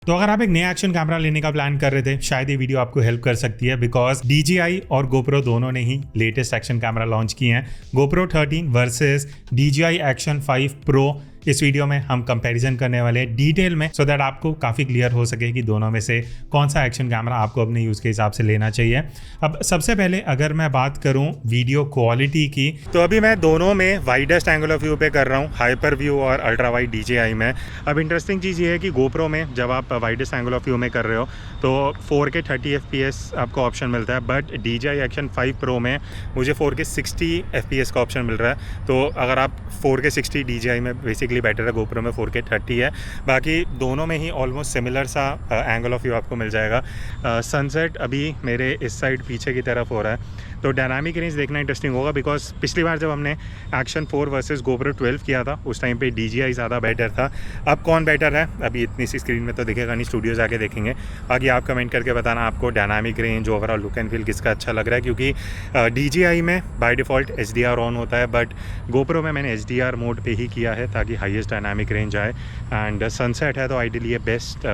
तो अगर आप एक नया एक्शन कैमरा लेने का प्लान कर रहे थे, शायद ये वीडियो आपको हेल्प कर सकती है बिकॉज DJI और GoPro दोनों ने ही लेटेस्ट एक्शन कैमरा लॉन्च किए हैं। GoPro 13 versus DJI Action 5 Pro। इस वीडियो में हम कंपैरिजन करने वाले हैं डिटेल में सो दैट आपको काफ़ी क्लियर हो सके कि दोनों में से कौन सा एक्शन कैमरा आपको अपने यूज़ के हिसाब से लेना चाहिए। अब सबसे पहले अगर मैं बात करूं वीडियो क्वालिटी की, तो अभी मैं दोनों में वाइडेस्ट एंगल ऑफ व्यू पे कर रहा हूं, हाइपर व्यू और अल्ट्रा वाइड DJI में। अब इंटरेस्टिंग चीज़ ये है कि GoPro में जब आप वाइडेस्ट एंगल ऑफ व्यू में कर रहे हो तो 4K 30 FPS आपको ऑप्शन मिलता है, बट DJI Action 5 Pro में मुझे 4K 60 FPS का ऑप्शन मिल रहा है। तो अगर आप 4K 60 DJI में बेसिकली बेटर है, GoPro में 4K 30 है। बाकी दोनों में ही ऑलमोस्ट सिमिलर सा एंगल ऑफ व्यू आपको मिल जाएगा। सनसेट अभी मेरे इस साइड पीछे की तरफ हो रहा है, तो डायनामिक रेंज देखना इंटरेस्टिंग होगा बिकॉज पिछली बार जब हमने Action 4 वर्सेस GoPro 12 किया था उस टाइम पे DJI ज़्यादा बेटर था। अब कौन बेटर है अभी इतनी सी स्क्रीन में तो दिखेगा नहीं, स्टूडियो जाके देखेंगे। बाकी आप कमेंट करके बताना आपको dynamic range, overall look and feel किसका अच्छा लग रहा है, क्योंकि DJI में बाय डिफ़ॉल्ट HDR ऑन होता है, बट GoPro में मैंने HDR मोड पे ही किया है ताकि हाईएस्ट डायनामिक रेंज आए। एंड सनसेट है तो आइडियली ये बेस्ट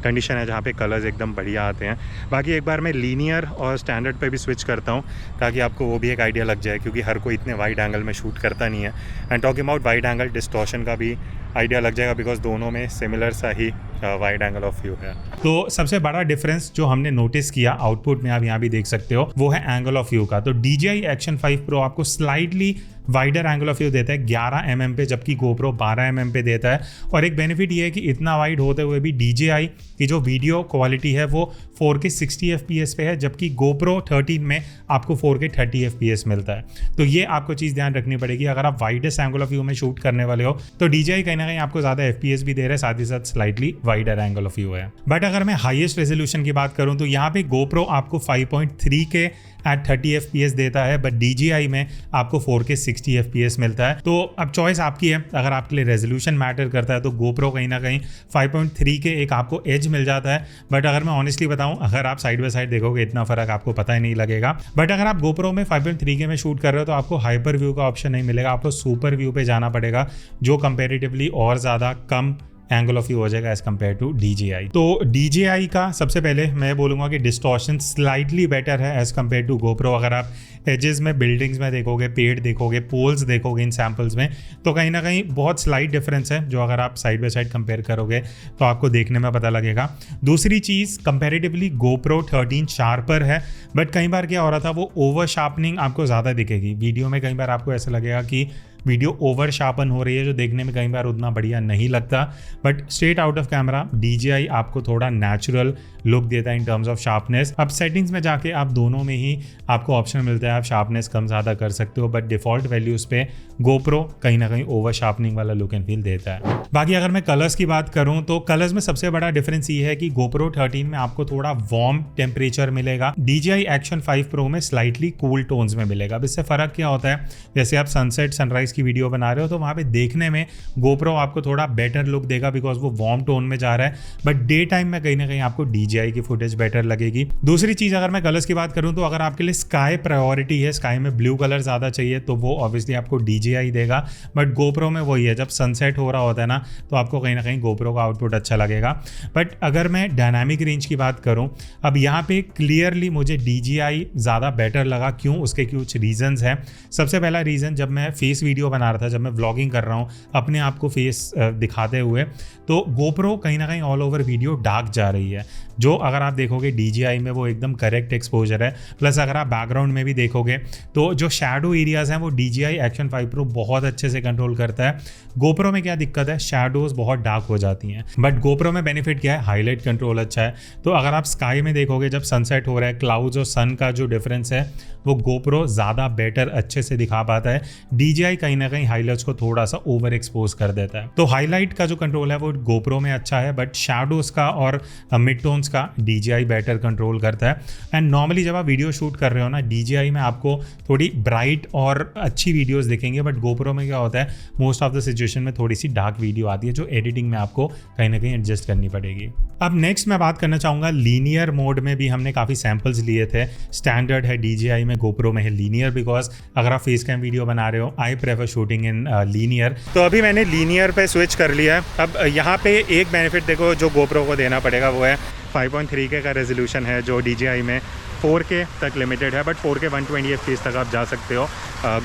कंडीशन है जहाँ पे कलर्स एकदम बढ़िया आते हैं। बाकी एक बार मैं लीनियर और स्टैंडर्ड पे भी स्विच करता हूँ ताकि आपको वो भी एक आइडिया लग जाए, क्योंकि हर कोई इतने वाइड एंगल में शूट करता नहीं है। And talking about wide angle, distortion का भी आइडिया लग जाएगा बिकॉज दोनों में सिमिलर सा ही वाइड एंगल ऑफ व्यू है। तो सबसे बड़ा डिफरेंस जो हमने नोटिस किया आउटपुट में, आप यहाँ भी देख सकते हो, वो है एंगल ऑफ व्यू का। तो DJI Action 5 Pro आपको slightly wider angle of view देता है 11 mm पे, जबकि GoPro 12 mm पे देता है। और एक बेनिफिट ये है कि इतना वाइड होते हुए भी DJI की जो वीडियो क्वालिटी है वो 4K 60 FPS पे है, जबकि GoPro 13 में आपको 4K 30 FPS मिलता है। तो ये आपको चीज़ ध्यान रखनी पड़ेगी। अगर आप वाइडेस्ट एंगल ऑफ व्यू में शूट करने वाले हो तो DJI कहीं ना कहीं आपको ज़्यादा FPS भी दे रहा है, साथ ही साथ slightly wider angle of view है। बट अगर मैं हाईएस्ट रेजोल्यूशन की बात करूँ तो यहाँ पे GoPro आपको 5.3K एट 30 FPS देता है, बट DJI में आपको 4K 60 FPS मिलता है। तो अब चॉइस आपकी है, अगर आपके लिए रेजोल्यूशन मैटर करता है तो GoPro कहीं ना कहीं 5.3K एक आपको एज मिल जाता है। बट अगर मैं ऑनेस्टली बताऊं, अगर आप साइड बाय साइड देखोगे इतना फर्क आपको पता ही नहीं लगेगा। बट अगर आप GoPro में 5.3K में शूट कर रहे हो तो आपको हाइपर व्यू का ऑप्शन नहीं मिलेगा, आपको सुपर व्यू पे जाना पड़ेगा, जो कंपेरेटिवली और ज़्यादा कम एंगल ऑफ व्यू हो जाएगा एज कम्पेयर टू DJI। तो DJI का सबसे पहले मैं बोलूँगा कि डिस्टॉर्शन स्लाइटली बेटर है एज कम्पेयर टू GoPro। अगर आप एजेस में, बिल्डिंग्स में देखोगे, पेड़ देखोगे, पोल्स देखोगे इन सैम्पल्स में, तो कहीं ना कहीं बहुत स्लाइट डिफरेंस है, जो अगर आप साइड बाय साइड कंपेयर करोगे तो आपको देखने में पता लगेगा। दूसरी चीज़, कंपेरेटिवली GoPro 13 शार्पर है, बट कई बार क्या हो रहा था, वो ओवर शार्पनिंग आपको ज़्यादा दिखेगी वीडियो में। कई बार आपको ऐसा लगेगा कि वीडियो ओवर शार्पन हो रही है, जो देखने में कई बार उतना बढ़िया नहीं लगता। But straight out of camera DJI आपको थोड़ा नेचुरल लुक देता है इन टर्म्स ऑफ शार्पनेस। अब सेटिंग्स में जाके आप दोनों में ही आपको ऑप्शन मिलता है, आप शार्पनेस कम ज़्यादा कर सकते हो, बट डिफ़ॉल्ट वैल्यूज़ पे GoPro कहीं ना कहीं ओवर शार्पनिंग वाला लुक एंड फील देता है। बाकी अगर मैं कलर्स की बात करूँ तो कलर्स में सबसे बड़ा डिफरेंस ये है कि GoPro 13 में आपको थोड़ा वार्म टेम्परेचर मिलेगा, DJI Action 5 Pro में स्लाइटली कूल टोन्स में मिलेगा। अब इससे फ़र्क क्या होता है, जैसे आप सनसेट सनराइज की वीडियो बना रहे हो तो वहाँ पे देखने में GoPro आपको थोड़ा बेटर लुक देगा बिकॉज वो वार्म टोन में जा रहा है, बट डे टाइम में कहीं ना कहीं आपको DJI की फुटेज बेटर लगेगी। दूसरी चीज़, अगर मैं कलर्स की बात करूँ तो अगर आपके लिए स्काई प्रायोरिटी है, स्काई में ब्लू कलर ज़्यादा चाहिए, तो वो ऑब्वियसली आपको DJI देगा। बट GoPro में वही है, जब सनसेट हो रहा होता है ना तो आपको कहीं ना कहीं GoPro का आउटपुट अच्छा लगेगा। बट अगर मैं डायनामिक रेंज की बात करूँ, अब यहाँ पे क्लियरली मुझे DJI ज़्यादा बेटर लगा। क्यों? उसके कुछ रीजंस हैं। सबसे पहला रीज़न, जब मैं फेस वीडियो बना रहा था, जब मैं व्लॉगिंग कर रहा हूँ अपने आप को फेस दिखाते हुए, तो GoPro कहीं ना कहीं ऑल ओवर वीडियो डार्क जा रही है, जो अगर आप देखोगे DJI में वो एकदम करेक्ट एक्सपोजर है। प्लस अगर आप बैकग्राउंड में भी देखोगे तो जो शैडो एरियाज हैं वो DJI Action 5 Pro बहुत अच्छे से कंट्रोल करता है। GoPro में क्या दिक्कत है, शैडोज बहुत डार्क हो जाती हैं, बट GoPro में बेनिफिट क्या है, हाईलाइट कंट्रोल अच्छा है। तो अगर आप स्काई में देखोगे, जब सनसेट हो रहा है, क्लाउड्स और सन का जो डिफरेंस है वो GoPro ज़्यादा बेटर अच्छे से दिखा पाता है। DJI कहीं ना कहीं हाईलाइट्स को थोड़ा सा ओवर एक्सपोज कर देता है। तो हाईलाइट का जो कंट्रोल है वो GoPro में अच्छा है, बट शैडोज का और मिड टोन्स का DJI बेटर कंट्रोल करता है। एंड नॉर्मली जब आप वीडियो शूट कर रहे हो ना, DJI में आपको थोड़ी ब्राइट और अच्छी वीडियोस दिखेंगे, बट GoPro में क्या होता है, मोस्ट ऑफ द सिचुएशन में थोड़ी सी डार्क वीडियो आती है, जो एडिटिंग में आपको कहीं ना कहीं एडजस्ट करनी पड़ेगी। अब नेक्स्ट मैं बात करना चाहूँगा लीनियर मोड में भी हमने काफ़ी सैम्पल्स लिए थे। स्टैंडर्ड है DJI में, GoPro में है लीनियर, बिकॉज अगर आप फेस कैम वीडियो बना रहे हो, I prefer for shooting in linear. तो अभी मैंने लीनियर पे स्विच कर लिया है। अब यहाँ पे एक बेनिफिट देखो जो GoPro को देना पड़ेगा वो है 5.3K का रेजोल्यूशन है, जो DJI में 4K तक लिमिटेड है, बट 4K 120 FPS तक आप जा सकते हो।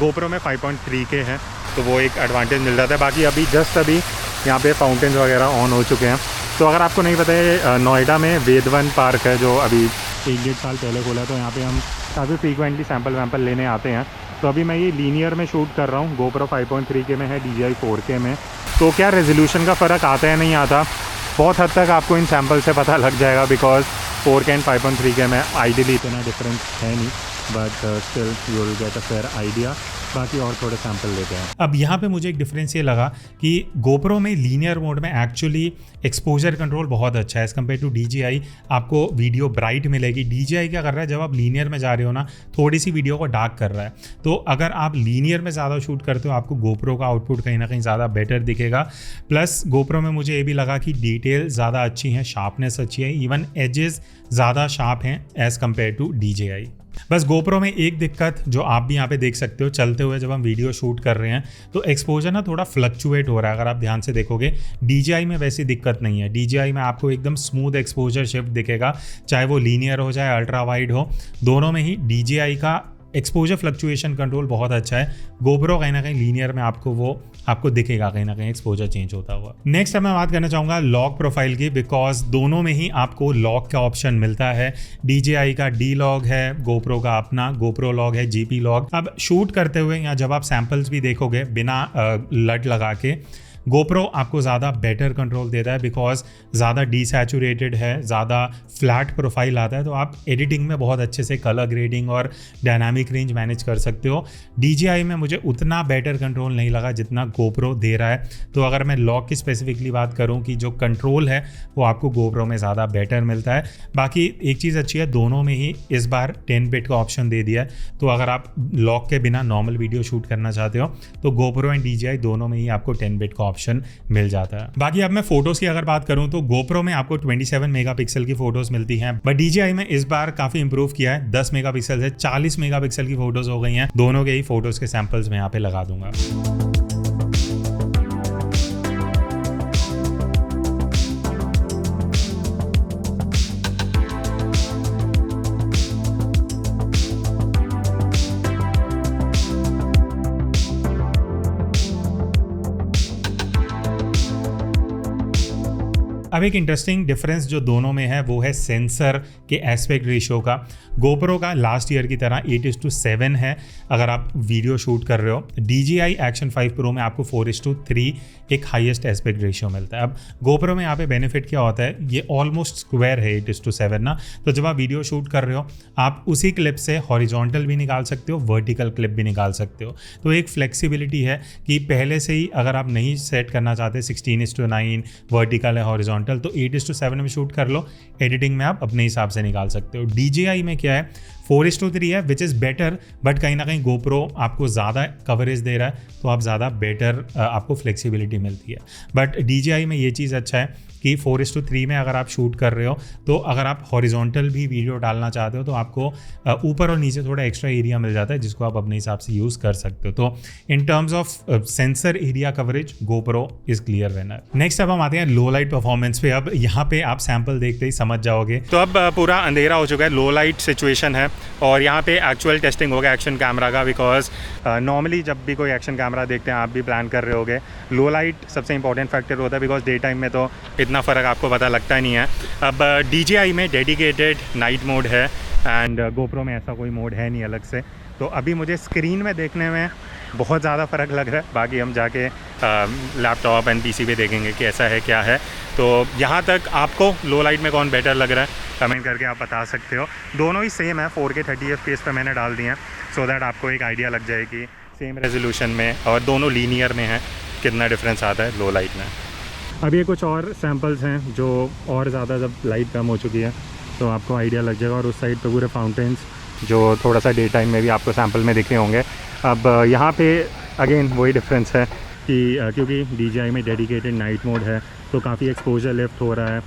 GoPro में 5.3K है, तो वो एक एडवांटेज मिल जाता है। बाकी अभी यहाँ पे फाउंटेन्स वगैरह ऑन हो चुके हैं। तो अगर आपको नहीं पता है, नोएडा में वेदवन पार्क है जो अभी 1-1.5 साल पहले खोला, तो यहाँ पे हम काफ़ी फ्रीक्वेंटली सैंपल लेने आते हैं। तो अभी मैं ये लीनियर में शूट कर रहा हूँ। GoPro 5.3K में है, DJI 4K में। तो क्या रेजोल्यूशन का फ़र्क आता है नहीं आता, बहुत हद तक आपको इन सैंपल से पता लग जाएगा, बिकॉज 4K एंड 5.3K में आइडियली इतना डिफरेंस है नहीं, but still you will get a fair idea. बाकी और थोड़े सैंपल लेते हैं। अब यहाँ पे मुझे एक डिफरेंस ये लगा कि GoPro में लीनियर मोड में एक्चुअली एक्सपोजर कंट्रोल बहुत अच्छा है एज़ कम्पेयर टू DJI। आपको वीडियो ब्राइट मिलेगी। DJI क्या कर रहा है, जब आप लीनियर में जा रहे हो ना, थोड़ी सी वीडियो को डार्क कर रहा है। तो अगर आप लीनियर में ज़्यादा शूट करते हो, आपको GoPro का आउटपुट कहीं ना कहीं ज़्यादा बेटर दिखेगा। प्लस GoPro में मुझे ये भी लगा कि डिटेल ज़्यादा अच्छी हैं, शार्पनेस अच्छी है, इवन एजेस ज़्यादा शार्प हैं एज़ कम्पेयर टू DJI। बस GoPro में एक दिक्कत जो आप भी यहाँ पे देख सकते हो, चलते हुए जब हम वीडियो शूट कर रहे हैं तो एक्सपोजर ना थोड़ा फ्लक्चुएट हो रहा है। अगर आप ध्यान से देखोगे, DJI में वैसी दिक्कत नहीं है। DJI में आपको एकदम स्मूथ एक्सपोजर शिफ्ट दिखेगा, चाहे वो लीनियर हो चाहे अल्ट्रा वाइड हो, दोनों में ही DJI का एक्सपोजर फ्लक्चुएशन कंट्रोल बहुत अच्छा है। GoPro कहीं ना कहीं लीनियर में आपको दिखेगा कहीं ना कहीं एक्सपोजर चेंज होता हुआ। नेक्स्ट अब मैं बात करना चाहूँगा लॉक प्रोफाइल की, बिकॉज दोनों में ही आपको लॉक का ऑप्शन मिलता है। DJI का D लॉग है, GoPro का अपना GoPro लॉग है, GP लॉग। अब शूट करते हुए या जब आप सैम्पल्स भी देखोगे बिना लट लगा के, GoPro आपको ज़्यादा बेटर कंट्रोल देता है, बिकॉज ज़्यादा डीसैचुरेटेड है, ज़्यादा फ्लैट प्रोफाइल आता है, तो आप एडिटिंग में बहुत अच्छे से कलर ग्रेडिंग और डायनामिक रेंज मैनेज कर सकते हो। DJI में मुझे उतना बेटर कंट्रोल नहीं लगा जितना GoPro दे रहा है। तो अगर मैं लॉक की स्पेसिफिकली बात करूं कि जो कंट्रोल है वो आपको GoPro में ज़्यादा बेटर मिलता है। बाकी एक चीज़ अच्छी है, दोनों में ही इस बार 10 बिट का ऑप्शन दे दिया है, तो अगर आप लॉक के बिना नॉर्मल वीडियो शूट करना चाहते हो तो GoPro एंड DJI दोनों में ही आपको 10 बिट का ऑप्शन मिल जाता है। बाकी अब मैं फोटोज की अगर बात करूं तो GoPro में आपको 27 मेगापिक्सल की फोटोज मिलती हैं, बट DJI में इस बार काफी इंप्रूव किया है। 10 मेगापिक्सल से 40 मेगापिक्सल की फोटोज हो गई हैं। दोनों के ही फोटोज के सैंपल्स मैं यहाँ पे लगा दूंगा। अब एक इंटरेस्टिंग डिफरेंस जो दोनों में है वो है सेंसर के एस्पेक्ट रेशियो का। GoPro का लास्ट ईयर की तरह 8:7 है अगर आप वीडियो शूट कर रहे हो। DJI Action 5 Pro में आपको 4:3 एक हाईएस्ट एस्पेक्ट रेशियो मिलता है। अब GoPro में यहाँ पे बेनिफिट क्या होता है, ये ऑलमोस्ट स्क्वायर है 8:7 ना, तो जब आप वीडियो शूट कर रहे हो आप उसी क्लिप से हॉरिजॉन्टल भी निकाल सकते हो, वर्टिकल क्लिप भी निकाल सकते हो। तो एक फ्लेक्सिबिलिटी है कि पहले से ही अगर आप नहीं सेट करना चाहते 16:9 वर्टिकल है हॉरिजॉन्टल, तो 8:7 में शूट कर लो, एडिटिंग में आप अपने हिसाब से निकाल सकते हो। DJI में क्या है, 4:3 है, विच इज़ बेटर, बट कहीं ना कहीं GoPro आपको ज़्यादा कवरेज दे रहा है, तो आप ज़्यादा बेटर आपको फ्लेक्सिबिलिटी मिलती है। बट DJI में ये चीज़ अच्छा है कि 4:3 में अगर आप शूट कर रहे हो तो अगर आप हॉरिजॉन्टल भी वीडियो डालना चाहते हो तो आपको ऊपर और नीचे थोड़ा एक्स्ट्रा एरिया मिल जाता है, जिसको आप अपने हिसाब से यूज़ कर सकते हो। तो in terms of sensor area coverage GoPro is clear winner. Next अब हम आते हैं लो लाइट परफॉर्मेंस पे। अब यहाँ पे आप सैंपल देखते ही समझ जाओगे। तो अब पूरा अंधेरा हो चुका है, लो लाइट सिचुएशन है, और यहाँ पे एक्चुअल टेस्टिंग होगा एक्शन कैमरा का, बिकॉज नॉर्मली जब भी कोई एक्शन कैमरा देखते हैं आप भी प्लान कर रहे होगे, लो लाइट सबसे इंपॉर्टेंट फैक्टर होता है, बिकॉज डे टाइम में तो इतना फ़र्क आपको पता लगता नहीं है। अब DJI में डेडिकेटेड नाइट मोड है एंड GoPro में ऐसा कोई मोड है नहीं अलग से। तो अभी मुझे स्क्रीन में देखने में बहुत ज़्यादा फ़र्क लग रहा है, बाकी हम जाके लैपटॉप एंड PC पे देखेंगे कि ऐसा है क्या है। तो यहाँ तक आपको लो लाइट में कौन बेटर लग रहा है कमेंट करके आप बता सकते हो। दोनों ही सेम है, 4K 30 FPS पे मैंने डाल दिए हैं, सो दैट आपको एक आइडिया लग जाए कि सेम रेजोल्यूशन में और दोनों लीनियर में है कितना डिफरेंस आता है लो लाइट में। अब ये कुछ और सैम्पल्स हैं जो और ज़्यादा जब लाइट कम हो चुकी है तो आपको आइडिया लग जाएगा, और उस साइड पे पूरे फाउंटेन्स जो थोड़ा सा डे टाइम में भी आपको सैम्पल में दिखे होंगे। अब यहाँ पे अगेन वही डिफरेंस है कि क्योंकि DJI में डेडिकेटेड नाइट मोड है तो काफ़ी एक्सपोजर लेफ्ट हो रहा है,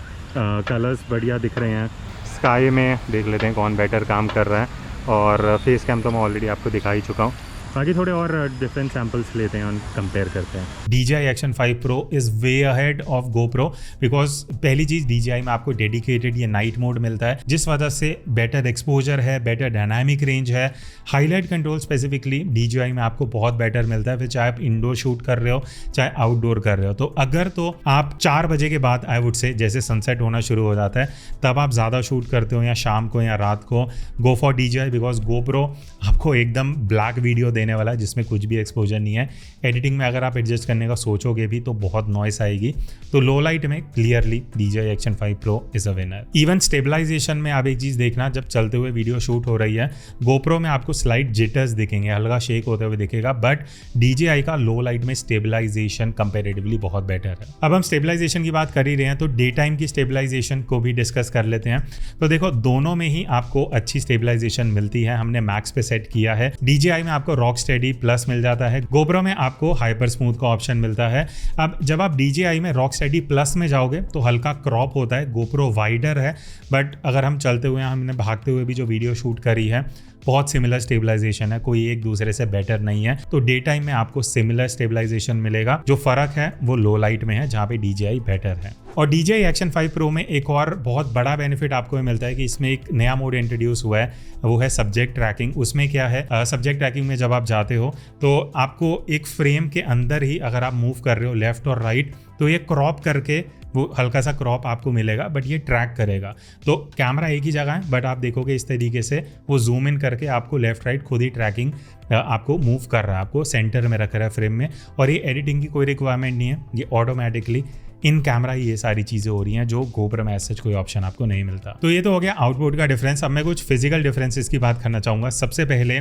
कलर्स बढ़िया दिख रहे हैं। स्काई में देख लेते हैं कौन बेटर काम कर रहा है, और फेस कैम तो मैं ऑलरेडी आपको दिखा ही चुका हूँ। बाकी थोड़े और डिफरेंट सैम्पल्स लेते हैं और कंपेयर करते हैं। DJI Action 5 Pro is way ahead of GoPro because पहली चीज़ DJI में आपको डेडिकेटेड ये नाइट मोड मिलता है, जिस वजह से बेटर एक्सपोजर है, बेटर डायनामिक रेंज है, हाईलाइट कंट्रोल स्पेसिफिकली DJI में आपको बहुत बेटर मिलता है। फिर चाहे आप इंडोर शूट कर रहे हो चाहे आउटडोर कर रहे हो, तो अगर तो आप 4 बजे के बाद आई वुड से जैसे सनसेट होना शुरू हो जाता है तब आप ज़्यादा शूट करते हो या शाम को या रात को, go for DJI because GoPro आपको एकदम ब्लैक वीडियो देने वाला है जिसमें कुछ भी एक्सपोजर नहीं है। एडिटिंग में अगर आप एडजस्ट करने का सोचोगे भी तो बहुत नॉइस आएगी। तो लो लाइट में clearly DJI Action 5 Pro is a winner. Even stabilization में आप एक चीज़ देखना, जब चलते हुए वीडियो शूट हो रही है GoPro में आपको स्लाइट जिटर्स दिखेंगे, हल्का शेक होते हुए दिखेगा, बट DJI का लो लाइट में स्टेबलाइजेशन कंपेरेटिवली बहुत बेटर है। अब हम स्टेबलाइजेशन की बात कर ही रहे हैं तो डे टाइम की स्टेबलाइजेशन को भी डिस्कस कर लेते हैं। तो देखो दोनों में ही आपको अच्छी स्टेबलाइजेशन मिलती है। हमने मैक्स पे सेट किया है। DJI में आपको रॉक स्टेडी प्लस मिल जाता है, GoPro में आपको हाइपर स्मूथ का ऑप्शन मिलता है। अब जब आप DJI में रॉक स्टेडी प्लस में जाओगे तो हल्का क्रॉप होता है, GoPro वाइडर है, बट अगर हम चलते हुए, हमने भागते हुए भी जो वीडियो शूट करी है बहुत सिमिलर स्टेबलाइजेशन है, कोई एक दूसरे से बेटर नहीं है। तो डे टाइम में आपको सिमिलर स्टेबलाइजेशन मिलेगा। जो फर्क है वो लो लाइट में है जहाँ पे DJI बेटर है। और DJI Action 5 Pro में एक और बहुत बड़ा बेनिफिट आपको मिलता है कि इसमें एक नया मोड इंट्रोड्यूस हुआ है, वो है सब्जेक्ट ट्रैकिंग। उसमें क्या है, सब्जेक्ट ट्रैकिंग में जब आप जाते हो तो आपको एक फ्रेम के अंदर ही अगर आप मूव कर रहे हो लेफ्ट और राइट तो ये क्रॉप करके वो हल्का सा क्रॉप आपको मिलेगा, बट ये ट्रैक करेगा। तो कैमरा एक ही जगह है बट आप देखोगे इस तरीके से वो जूम इन करके आपको लेफ्ट राइट खुद ही ट्रैकिंग आपको मूव कर रहा है, आपको सेंटर में रख रहा है फ्रेम में। और ये एडिटिंग की कोई रिक्वायरमेंट नहीं है, ये ऑटोमेटिकली इन कैमरा ये सारी चीज़ें हो रही हैं जो GoPro में ऐसा कोई ऑप्शन आपको नहीं मिलता। तो ये तो हो गया आउटपुट का डिफरेंस। अब मैं कुछ फिजिकल डिफरेंसेस की बात करना चाहूँगा। सबसे पहले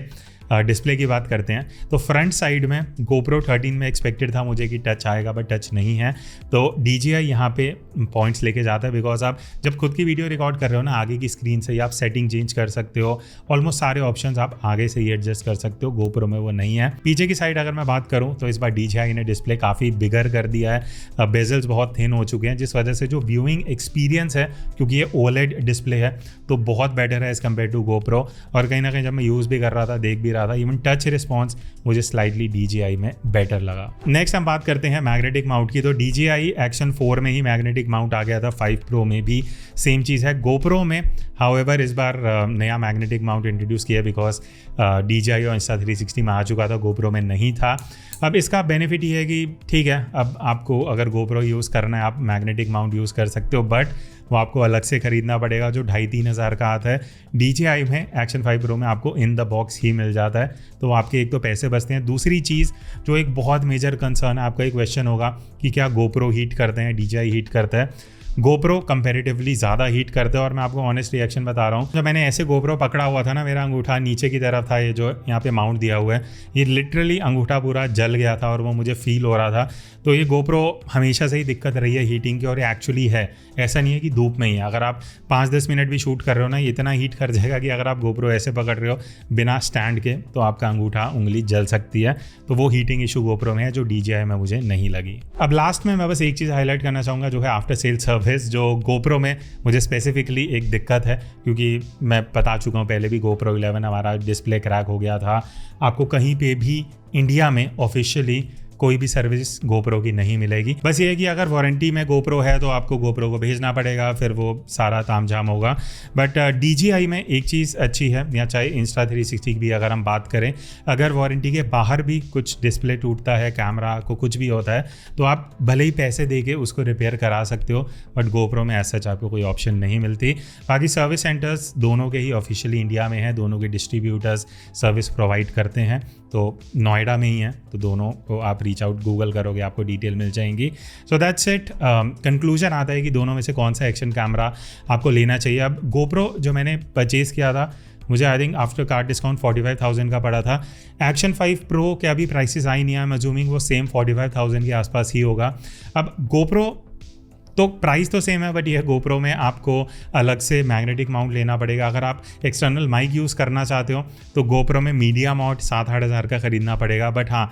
डिस्प्ले की बात करते हैं। तो फ्रंट साइड में GoPro 13 में एक्सपेक्टेड था मुझे कि टच आएगा, बट टच नहीं है। तो DJI यहाँ पे पॉइंट्स लेके जाता है बिकॉज आप जब खुद की वीडियो रिकॉर्ड कर रहे हो ना, आगे की स्क्रीन से ही आप सेटिंग चेंज कर सकते हो, ऑलमोस्ट सारे ऑप्शंस आप आगे से ही एडजस्ट कर सकते हो। GoPro में वो नहीं है। पीछे की साइड अगर मैं बात करूँ तो इस बार DJI ने डिस्प्ले काफ़ी बिगर कर दिया है, बेजल्स बहुत थिन हो चुके हैं, जिस वजह से जो व्यूइंग एक्सपीरियंस है, क्योंकि ये OLED डिस्प्ले है तो बहुत बेटर है एज कम्पेयर टू GoPro। और कहीं ना कहीं जब मैं यूज़ भी कर रहा था, देख भी रहा था, इवन टच रिस्पॉन्स मुझे स्लाइटली DJI में बेटर लगा। नेक्स्ट हम बात करते हैं मैग्नेटिक माउंट की। तो DJI Action 4 में ही मैग्नेटिक माउंट आ गया था, 5 Pro में भी सेम चीज़ है। GoPro में हाउएवर इस बार नया मैग्नेटिक माउंट इंट्रोड्यूस किया बिकॉज DJI और Insta360 में आ चुका था, GoPro में नहीं था। अब इसका बेनिफिट ये है कि ठीक है, अब आपको अगर GoPro यूज़ करना है आप मैग्नेटिक माउंट यूज़ कर सकते हो, बट वो आपको अलग से ख़रीदना पड़ेगा जो 2,500-3 हज़ार का आता है। DJI में Action 5 Pro में आपको इन द बॉक्स ही मिल जाता है, तो आपके एक तो पैसे बचते हैं। दूसरी चीज़ जो एक बहुत मेजर कंसर्न है, आपका एक क्वेश्चन होगा कि क्या GoPro हीट करते हैं, DJI हीट करता है। GoPro कंपैरेटिवली ज़्यादा हीट करते हैं। और मैं आपको ऑनेस्ट रिएक्शन बता रहा हूँ, जब मैंने ऐसे GoPro पकड़ा हुआ था ना, मेरा अंगूठा नीचे की तरफ था, ये जो यहाँ पे माउंट दिया हुआ है, ये लिटरली अंगूठा पूरा जल गया था और वो मुझे फील हो रहा था। तो ये GoPro हमेशा से ही दिक्कत रही है हीटिंग की, और ये एक्चुअली है, ऐसा नहीं है कि धूप में ही है। अगर आप 5-10 मिनट भी शूट कर रहे हो ना, ये इतना हीट कर जाएगा कि अगर आप GoPro ऐसे पकड़ रहे हो बिना स्टैंड के तो आपका अंगूठा उंगली जल सकती है। तो वो हीटिंग इशू GoPro में है जो DJI में मुझे नहीं लगी। अब लास्ट में मैं बस एक चीज़ हाईलाइट करना चाहूँगा जो है आफ्टर सेल सर्विस, जो GoPro में मुझे स्पेसिफिकली एक दिक्कत है, क्योंकि मैं बता चुका हूँ पहले भी GoPro 11 हमारा डिस्प्ले क्रैक हो गया था। आपको कहीं पे भी इंडिया में ऑफिशियली कोई भी सर्विस GoPro की नहीं मिलेगी। बस ये है कि अगर वारंटी में GoPro है तो आपको GoPro को भेजना पड़ेगा, फिर वो सारा तामझाम होगा। बट DJI में एक चीज़ अच्छी है, या चाहे Insta360 की भी अगर हम बात करें, अगर वारंटी के बाहर भी कुछ डिस्प्ले टूटता है, कैमरा को कुछ भी होता है, तो आप भले ही पैसे दे के उसको रिपेयर करा सकते हो, बट GoPro में ऐसा आपको कोई ऑप्शन नहीं मिलती। बाकी सर्विस सेंटर्स दोनों के ही ऑफिशियली इंडिया में है, दोनों के डिस्ट्रीब्यूटर्स सर्विस प्रोवाइड करते हैं, तो नोएडा में ही है, तो दोनों को आप रीच आउट गूगल करोगे आपको डिटेल मिल जाएंगी। So that's it. कंक्लूजन आता है कि दोनों में से कौन सा एक्शन कैमरा आपको लेना चाहिए। अब GoPro जो मैंने परचेज़ किया था, मुझे I think after card discount 45,000 का पड़ा था। Action 5 Pro के अभी प्राइसेस आई नहीं है, मैं अज्यूमिंग वो सेम 45,000 के आसपास ही होगा। अब GoPro तो प्राइस तो सेम है, बट यह GoPro में आपको अलग से मैग्नेटिक माउंट लेना पड़ेगा। अगर आप एक्सटर्नल माइक यूज़ करना चाहते हो तो GoPro में मीडिया माउंट 7-8 हज़ार का ख़रीदना पड़ेगा। बट हाँ,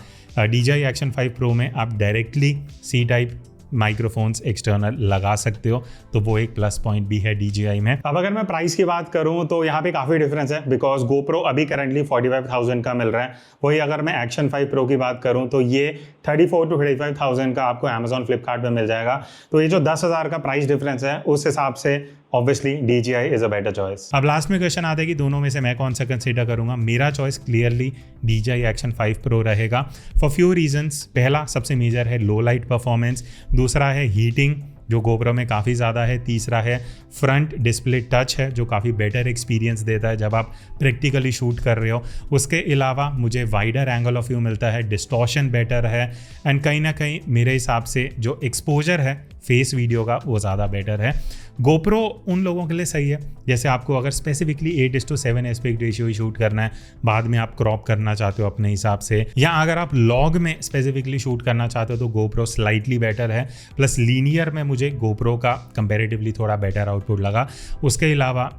DJI Action 5 Pro में आप directly C type microphones external लगा सकते हो, तो वो एक प्लस पॉइंट भी है DJI में। अब अगर मैं प्राइस की बात करूं तो यहाँ पे काफ़ी डिफरेंस है, बिकॉज GoPro अभी करंटली 45,000 का मिल रहा है। वही अगर मैं Action 5 Pro की बात करूं तो ये 34 to 35,000 का आपको Amazon फ्लिपकार्ट पे मिल जाएगा। तो ये जो 10,000 का प्राइस डिफरेंस है उस हिसाब से obviously DJI is a better choice. अब लास्ट में क्वेश्चन आता है कि दोनों में से मैं कौन सा कंसीडर करूंगा। मेरा choice clearly DJI Action 5 Pro रहेगा फॉर फ्यू रीजंस। पहला सबसे मेजर है लो लाइट परफॉर्मेंस, दूसरा है हीटिंग जो GoPro में काफ़ी ज़्यादा है, तीसरा है फ्रंट डिस्प्ले टच है जो काफ़ी बेटर एक्सपीरियंस देता है जब आप प्रैक्टिकली शूट कर रहे हो। उसके अलावा मुझे वाइडर एंगल ऑफ व्यू मिलता है, डिस्टॉर्शन बेटर है, एंड कहीं ना कहीं मेरे हिसाब से जो एक्सपोजर है फेस वीडियो का वो ज़्यादा बेटर है। GoPro उन लोगों के लिए सही है जैसे आपको अगर स्पेसिफिकली 8:7 एस्पेक्ट रेशियो शूट करना है, बाद में आप क्रॉप करना चाहते हो अपने हिसाब से, या अगर आप लॉग में स्पेसिफिकली शूट करना चाहते हो तो GoPro स्लाइटली बेटर है। प्लस लीनियर में मुझे GoPro का कंपेरेटिवली थोड़ा बेटर आउटपुट लगा। उसके अलावा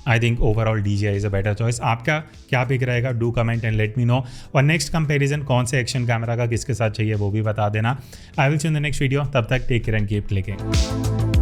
I think overall DJI is a better choice. आपका क्या पिक रहेगा? Do comment and let me know. और नेक्स्ट कंपैरिजन कौन से एक्शन कैमरा का किसके साथ चाहिए वो भी बता देना। I will see in the next video. तब तक take care and keep clicking.